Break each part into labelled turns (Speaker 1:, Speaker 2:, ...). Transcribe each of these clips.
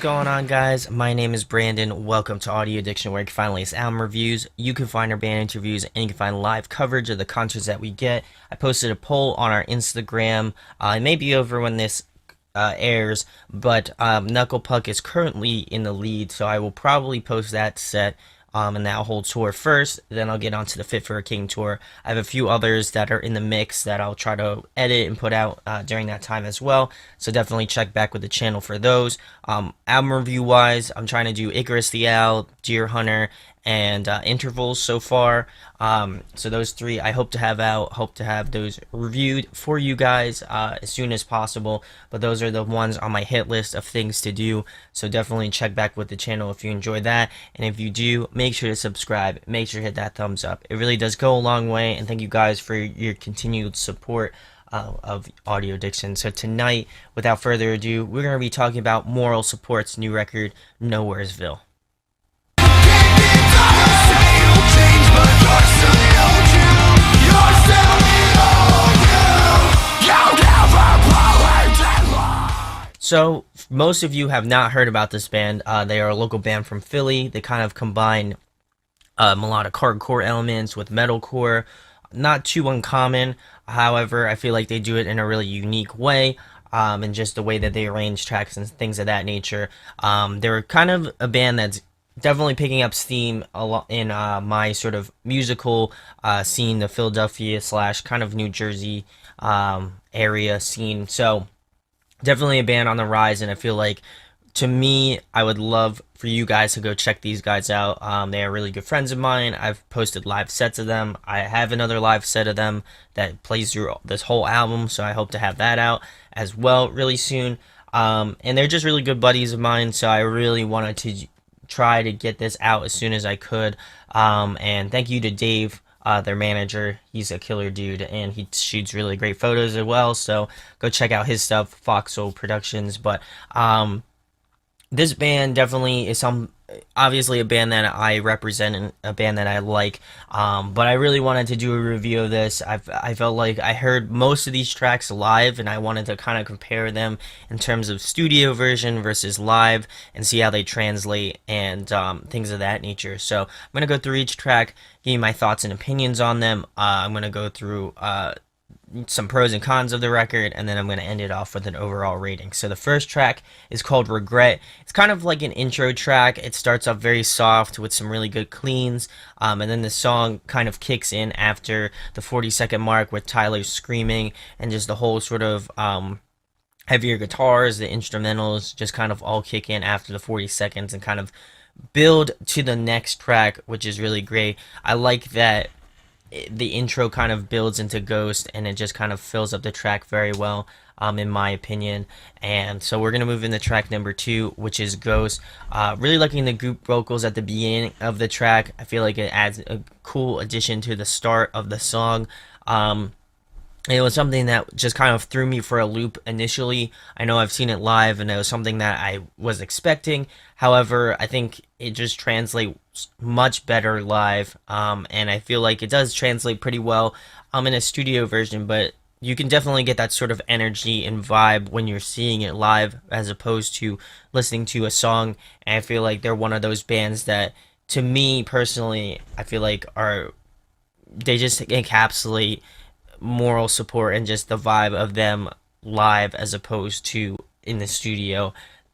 Speaker 1: What's going on, guys? My name is Brandon. Welcome to Audio Addiction, where you can find latest album reviews. You can find our band interviews, and you can find live coverage of the concerts that we get. I posted a poll on our Instagram. It may be over when this airs, but Knuckle Puck is currently in the lead, so I will probably post that set and that whole tour first. Then I'll get on to the Fit for a King tour. I have a few others that are in the mix that I'll try to edit and put out during that time as well. So definitely check back with the channel for those. Album review wise, I'm trying to do Icarus the Owl, Deer Hunter, and Intervals so far. So those three I hope to have out. Hope to have those reviewed for you guys as soon as possible. But those are the ones on my hit list of things to do. So definitely check back with the channel if you enjoy that. And if you do, make sure to subscribe. Make sure to hit that thumbs up. It really does go a long way. And thank you guys for your continued support of Audio Addiction. So tonight, without further ado, we're going to be talking about Moral Support's new record, Nowheresville. So, most of you have not heard about this band. They are a local band from Philly. They kind of combine melodic hardcore elements with metalcore. Not too uncommon. However, I feel like they do it in a really unique way. And just the way that they arrange tracks and things of that nature. They're kind of a band that's definitely picking up steam a lot in my sort of musical scene, the Philadelphia / kind of New Jersey area scene. So definitely a band on the rise, and I feel like, to me, I would love for you guys to go check these guys out. They are really good friends of mine. I've posted live sets of them. I have another live set of them that plays through this whole album, so I hope to have that out as well really soon. And they're just really good buddies of mine, so I really wanted to try to get this out as soon as I could. And thank you to Dave, their manager. He's a killer dude, and he shoots really great photos as well, so go check out his stuff, Foxhole Productions. But this band definitely is obviously a band that I represent and a band that I like, but I really wanted to do a review of this. I felt like I heard most of these tracks live, and I wanted to kind of compare them in terms of studio version versus live and see how they translate and things of that nature. So I'm going to go through each track, give you my thoughts and opinions on them. I'm going to go through some pros and cons of the record, and then I'm going to end it off with an overall rating. So the first track is called Regret. It's kind of like an intro track. It starts off very soft with some really good cleans, and then the song kind of kicks in after the 40-second mark with Tyler screaming, and just the whole sort of heavier guitars, the instrumentals just kind of all kick in after the 40 seconds and kind of build to the next track, which is really great. I like that the intro kind of builds into Ghost, and it just kind of fills up the track very well, in my opinion. And so we're going to move into track number 2, which is Ghost. Really liking the group vocals at the beginning of the track. I feel like it adds a cool addition to the start of the song. It was something that just kind of threw me for a loop initially. I know I've seen it live, and it was something that I was expecting. However, I think it just translates much better live, and I feel like it does translate pretty well in a studio version, but you can definitely get that sort of energy and vibe when you're seeing it live as opposed to listening to a song. And I feel like they're one of those bands that, to me personally, I feel like they just encapsulate Moral Support and just the vibe of them live as opposed to in the studio.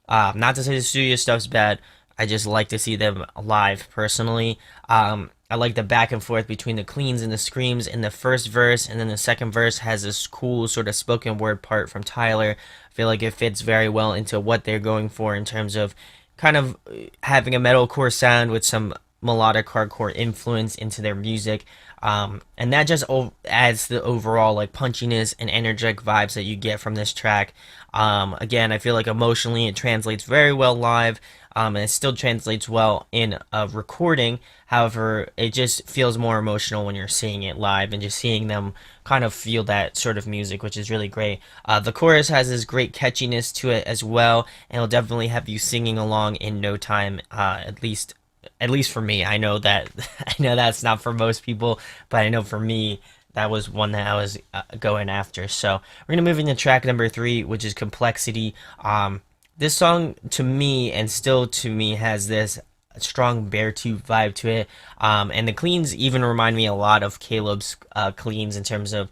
Speaker 1: Not to say the studio stuff's bad, I just like to see them live personally. I like the back and forth between the cleans and the screams in the first verse, and then the second verse has this cool sort of spoken word part from Tyler. I feel like it fits very well into what they're going for in terms of kind of having a metalcore sound with some melodic hardcore influence into their music. And that just adds the overall like punchiness and energetic vibes that you get from this track. Again, I feel like emotionally it translates very well live, and it still translates well in a recording. However, it just feels more emotional when you're seeing it live and just seeing them kind of feel that sort of music, which is really great. The chorus has this great catchiness to it as well, and it'll definitely have you singing along in no time, at least for me. I know that's not for most people, but I know for me that was one that I was going after. So we're gonna move into track number 3, which is Complexity. This song to me and still to me has this strong Beartooth vibe to it. And the cleans even remind me a lot of Caleb's cleans in terms of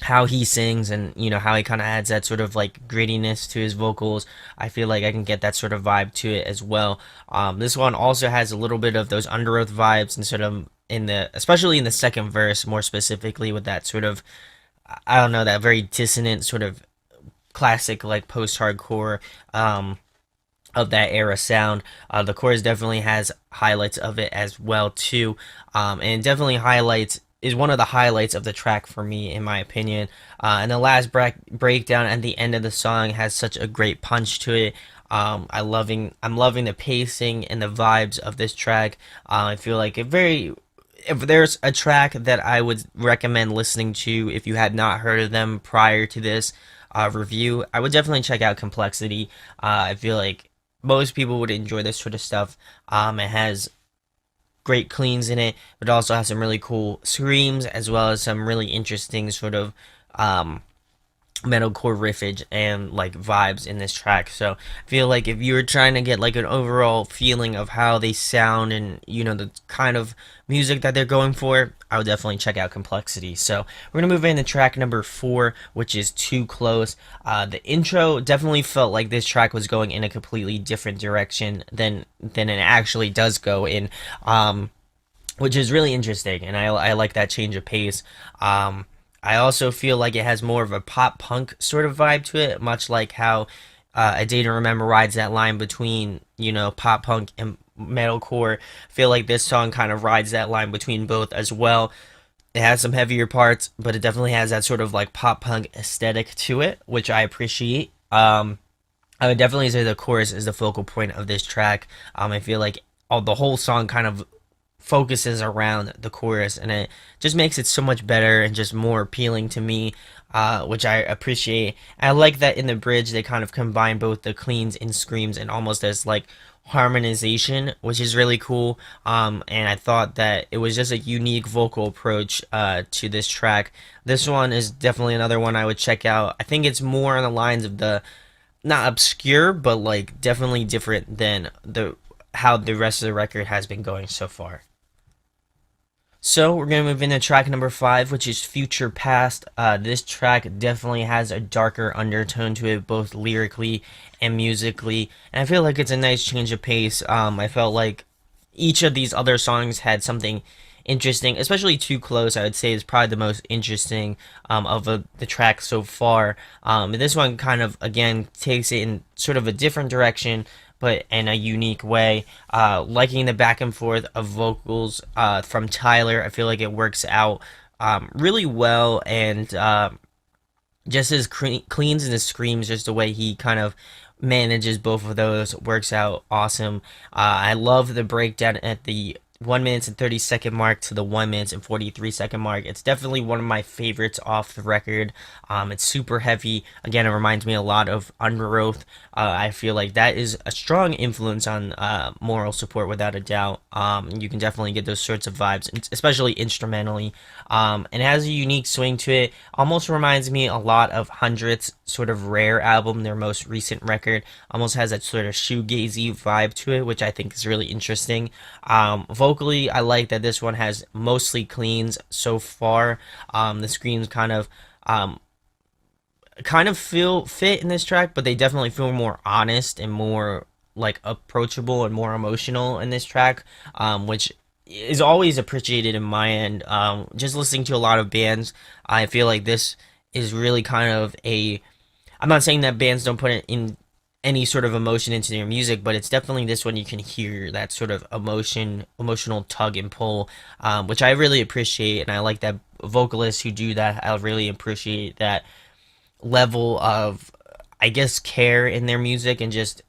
Speaker 1: how he sings and how he kind of adds that sort of like grittiness to his vocals. I feel like I can get that sort of vibe to it as well. This one also has a little bit of those Under Oath vibes and sort of in the especially in the second verse more specifically with that sort of I don't know that very dissonant sort of classic like post-hardcore of that era sound. The chorus definitely has highlights of it as well too, and definitely highlights is one of the highlights of the track for me, in my opinion. And the last breakdown at the end of the song has such a great punch to it. I'm loving the pacing and the vibes of this track. I feel like it very. If there's a track that I would recommend listening to if you had not heard of them prior to this review, I would definitely check out Complexity. I feel like most people would enjoy this sort of stuff. It has great cleans in it, but also has some really cool screams as well as some really interesting sort of um, metalcore riffage and like vibes in this track. So I feel like if you were trying to get like an overall feeling of how they sound and the kind of music that they're going for, I would definitely check out Complexity. So we're gonna move into track number 4, which is Too Close. The intro definitely felt like this track was going in a completely different direction than it actually does go in. Which is really interesting, and I like that change of pace. I also feel like it has more of a pop punk sort of vibe to it, much like how A Day to Remember rides that line between, pop punk and metalcore. I feel like this song kind of rides that line between both as well. It has some heavier parts, but it definitely has that sort of like pop punk aesthetic to it, which I appreciate. I would definitely say the chorus is the focal point of this track. I feel like the whole song kind of focuses around the chorus, and it just makes it so much better and just more appealing to me, which I appreciate. I like that in the bridge they kind of combine both the cleans and screams and almost as like harmonization, which is really cool. And I thought that it was just a unique vocal approach to this track. This one is definitely another one I would check out. I think it's more on the lines of the not obscure, but like definitely different than the how the rest of the record has been going so far. So we're gonna move into track number 5, which is Future Past. This track definitely has a darker undertone to it, both lyrically and musically, and I feel like it's a nice change of pace. I felt like each of these other songs had something interesting, especially Too Close. I would say is probably the most interesting of the tracks so far. This one kind of again takes it in sort of a different direction, but in a unique way. Liking the back and forth of vocals from Tyler. I feel like it works out really well, and just his cleans and his screams, just the way he kind of manages both of those works out awesome. I love the breakdown at the 1 minute and 30-second mark to the 1 minute and 43-second mark. It's definitely one of my favorites off the record. It's super heavy. Again, it reminds me a lot of Under Oath. I feel like that is a strong influence on Moral Support without a doubt. You can definitely get those sorts of vibes, especially instrumentally. And it has a unique swing to it. Almost reminds me a lot of Hundred's sort of Rare album, their most recent record. Almost has that sort of shoegazy vibe to it, which I think is really interesting. Vocally, I like that this one has mostly cleans so far. The screams kind of feel fit in this track, but they definitely feel more honest and more like approachable and more emotional in this track, which is always appreciated in my end. Just listening to a lot of bands, I feel like this is really kind of a. I'm not saying that bands don't put it in any sort of emotion into their music, but it's definitely this one you can hear that sort of emotional tug and pull, which I really appreciate, and I like that vocalists who do that. I really appreciate that level of, I guess, care in their music and just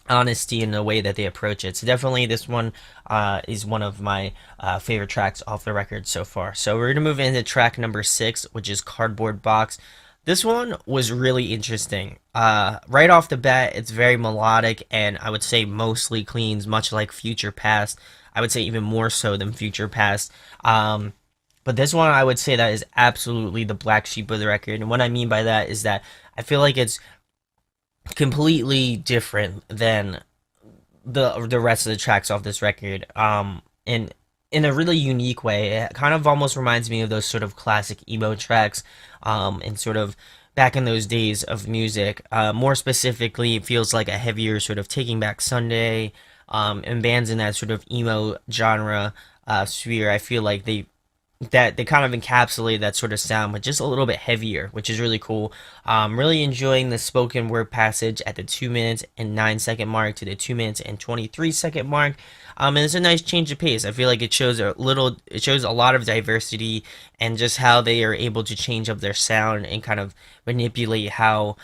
Speaker 1: honesty in the way that they approach it. So definitely this one is one of my favorite tracks off the record so far. So we're gonna move into track number 6, which is Cardboard Box. This one was really interesting. Right off the bat, it's very melodic and I would say mostly cleans, much like Future Past. I would say even more so than Future Past. But this one, I would say that is absolutely the black sheep of the record. And what I mean by that is that I feel like it's completely different than the rest of the tracks off this record. In a really unique way. It kind of almost reminds me of those sort of classic emo tracks, and sort of back in those days of music. More specifically, it feels like a heavier sort of Taking Back Sunday, and bands in that sort of emo genre sphere. I feel like they kind of encapsulate that sort of sound, but just a little bit heavier, which is really cool. Really enjoying the spoken word passage at the 2 minutes and 9 second mark to the 2 minutes and 23 second mark. And it's a nice change of pace. I feel like it shows a lot of diversity and just how they are able to change up their sound and kind of manipulate how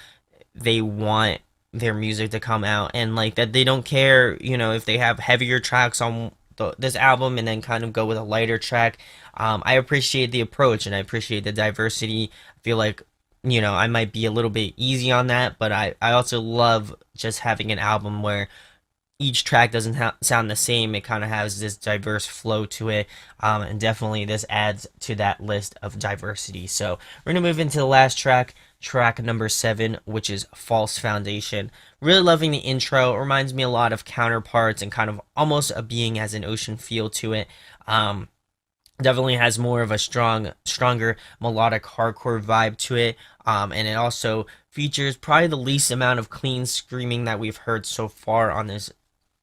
Speaker 1: they want their music to come out, and like that they don't care, if they have heavier tracks on this album and then kind of go with a lighter track. I appreciate the approach and I appreciate the diversity. I feel like, I might be a little bit easy on that, but I also love just having an album where each track doesn't sound the same. It kind of has this diverse flow to it, and definitely this adds to that list of diversity. So we're gonna move into the last track, track number 7, which is False Foundation. Really loving the intro. It reminds me a lot of Counterparts and kind of almost a Being as an Ocean feel to it. Um, Definitely has more of a stronger melodic hardcore vibe to it, and it also features probably the least amount of clean screaming that we've heard so far on this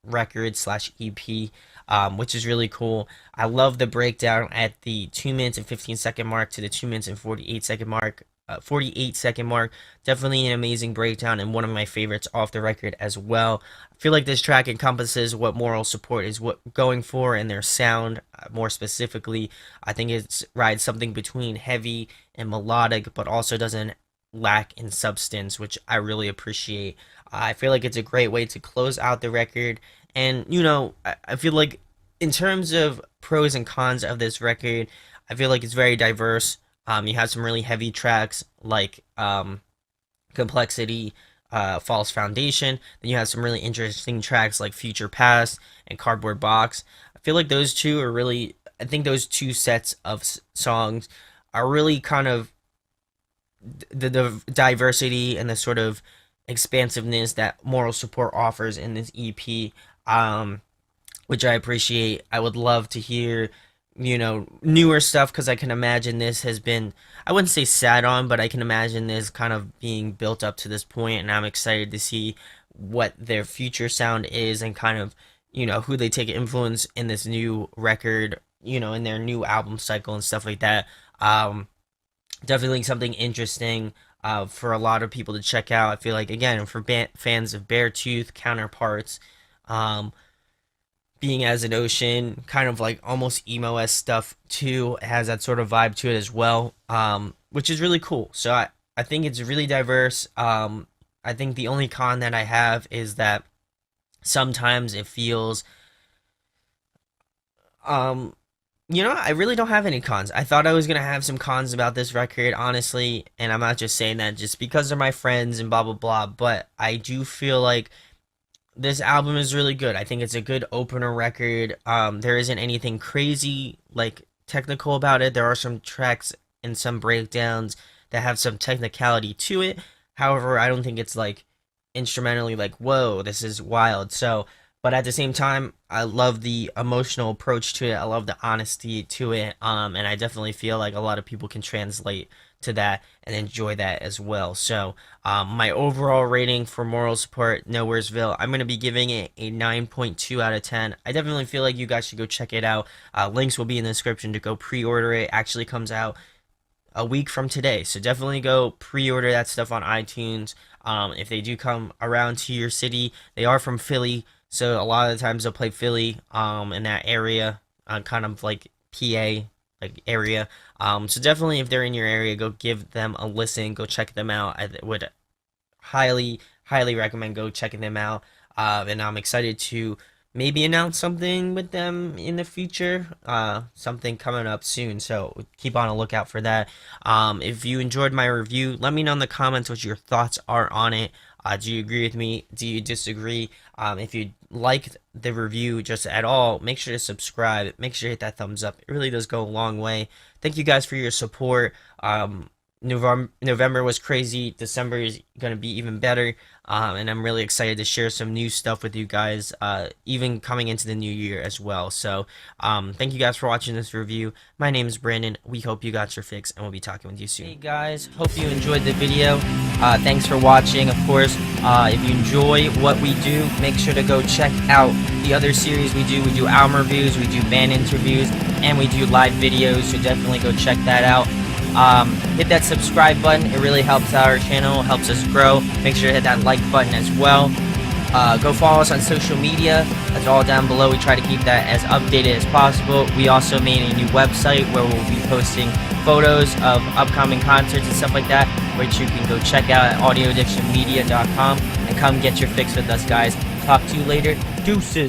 Speaker 1: record slash EP, which is really cool. I love the breakdown at the 2 minutes and 15 second mark to the 2 minutes and 48 second mark. 48 second mark. Definitely an amazing breakdown and one of my favorites off the record as well. I feel like this track encompasses what Moral Support is going for in their sound. More specifically, I think it's rides something between heavy and melodic, but also doesn't lack in substance, which I really appreciate. I feel like it's a great way to close out the record. And, I feel like in terms of pros and cons of this record, I feel like it's very diverse. You have some really heavy tracks like Complexity, False Foundation. Then you have some really interesting tracks like Future Past and Cardboard Box. I feel like I think those two sets of songs are really kind of the diversity and the sort of expansiveness that Moral Support offers in this EP, which I appreciate. I would love to hear, newer stuff because I can imagine this has been, I wouldn't say sat on, but I can imagine this kind of being built up to this point, and I'm excited to see what their future sound is and kind of, who they take influence in this new record, in their new album cycle and stuff like that. Definitely something interesting for a lot of people to check out. I feel like, again, for fans of Beartooth, Counterparts, um, Being as an Ocean, kind of like almost emo s stuff too. It has that sort of vibe to it as well, which is really cool. So I think it's really diverse. I think the only con that I have is that sometimes it feels, um, I really don't have any cons. I thought I was gonna have some cons about this record, honestly, and I'm not just saying that just because they're my friends and blah blah blah. But I do feel like this album is really good. I think it's a good opener record. There isn't anything crazy like technical about it. There are some tracks and some breakdowns that have some technicality to it. However, I don't think it's like instrumentally like, whoa, this is wild. So, but at the same time, I love the emotional approach to it. I love the honesty to it. And I definitely feel like a lot of people can translate to that and enjoy that as well. So, my overall rating for Moral Support, Nowheresville, I'm going to be giving it a 9.2 out of 10. I definitely feel like you guys should go check it out. Links will be in the description to go pre-order it. Actually comes out a week from today. So definitely go pre-order that stuff on iTunes. If they do come around to your city, they are from Philly, so a lot of the times they'll play Philly, in that area, kind of like PA like area. So definitely if they're in your area, go give them a listen. Go check them out. I would highly recommend go checking them out. And I'm excited to maybe announce something with them in the future. Something coming up soon. So keep on a lookout for that. If you enjoyed my review, let me know in the comments what your thoughts are on it. Do you agree with me? Do you disagree? If you liked the review just at all, make sure to subscribe. Make sure to hit that thumbs up. It really does go a long way. Thank you guys for your support. November was crazy. December is going to be even better. And I'm really excited to share some new stuff with you guys, even coming into the new year as well. So, thank you guys for watching this review. My name is Brandon. We hope you got your fix, and we'll be talking with you soon. Hey guys, hope you enjoyed the video. Thanks for watching. Of course, if you enjoy what we do, make sure to go check out the other series we do. We do album reviews, we do band interviews, and we do live videos. So definitely go check that out. Hit that subscribe button. It really helps out our channel, helps us grow. Make sure to hit that like button as well. Go follow us on social media. That's all down below. We try to keep that as updated as possible. We also made a new website where we'll be posting photos of upcoming concerts and stuff like that, which you can go check out at audioaddictionmedia.com and come get your fix with us, guys. Talk to you later. Deuces.